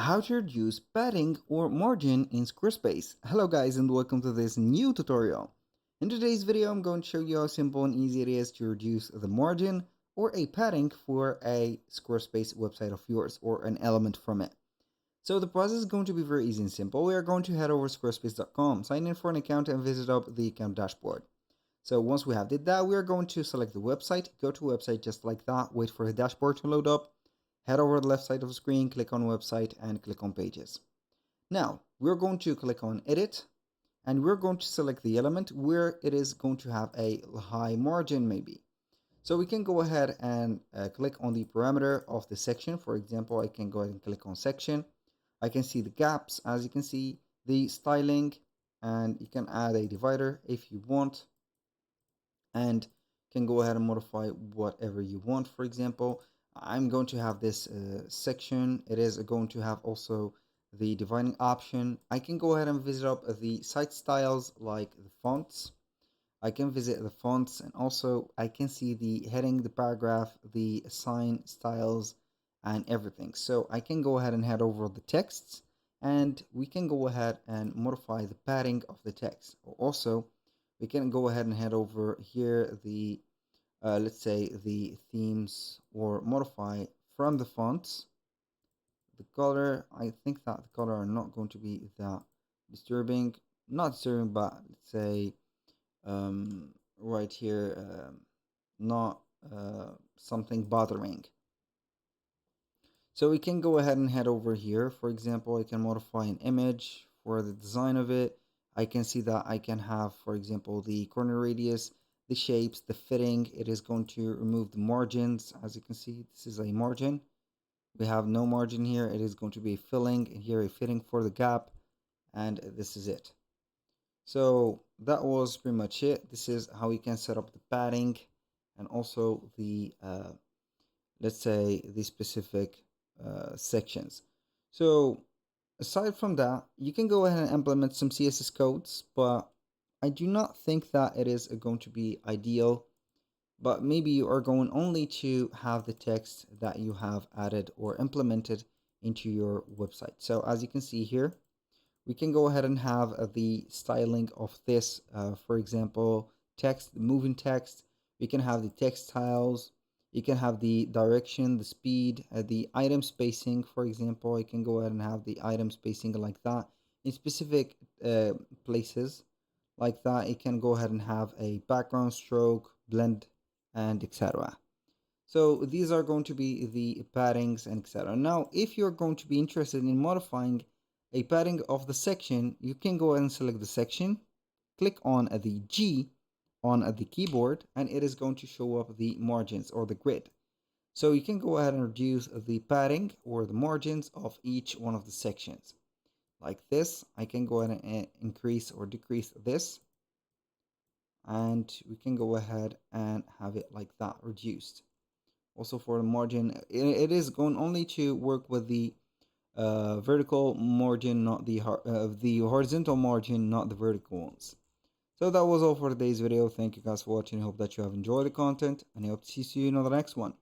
How to reduce padding or margin in Squarespace. Hello guys and welcome to this new tutorial. In today's video I'm going to show you how simple and easy it is to reduce the margin or a padding for a Squarespace website of yours or an element from it. So the process is going to be very easy and simple. We are going to head over to squarespace.com, sign in for an account and visit up the account dashboard. So once we have did that, we are going to select the website, go to website just like that, wait for the dashboard to load up. Head over to the left side of the screen, click on website and click on pages. Now we're going to click on edit and we're going to select the element where it is going to have a high margin maybe. So we can go ahead and click on the parameter of the section. For example, I can go ahead and click on section. I can see the gaps, as you can see, the styling, and you can add a divider if you want and can go ahead and modify whatever you want. For example, I'm going to have this section. It is going to have also the dividing option. I can go ahead and visit up the site styles like the fonts. I can visit the fonts and also I can see the heading, the paragraph, the sign styles and everything. So I can go ahead and head over the texts and we can go ahead and modify the padding of the text. Also, we can go ahead and head over here the let's say the themes or modify from the fonts. The color, I think that the color are not going to be that disturbing, not disturbing, but let's say right here, not something bothering. So we can go ahead and head over here. For example, I can modify an image for the design of it. I can see that I can have, for example, the corner radius, the shapes, the fitting. It is going to remove the margins. As you can see, this is a margin. We have no margin here. It is going to be a filling and here a fitting for the gap. And this is it. So that was pretty much it. This is how you can set up the padding and also the, let's say, the specific sections. So aside from that, you can go ahead and implement some CSS codes, but I do not think that it is going to be ideal, but maybe you are going only to have the text that you have added or implemented into your website. So as you can see here, we can go ahead and have the styling of this, for example, text, moving text. We can have the text styles. You can have the direction, the speed, the item spacing. For example, I can go ahead and have the item spacing like that in specific places like that. You can go ahead and have a background stroke, blend, and etc. So these are going to be the paddings and etc. Now, if you're going to be interested in modifying a padding of the section, you can go ahead and select the section, click on the G on the keyboard, and it is going to show up the margins or the grid. So you can go ahead and reduce the padding or the margins of each one of the sections. Like this, I can go ahead and increase or decrease this. And we can go ahead and have it like that, reduced. Also for the margin, it is going only to work with the vertical margin, not the horizontal margin, not the vertical ones. So that was all for today's video. Thank you guys for watching. I hope that you have enjoyed the content and I hope to see you in the next one.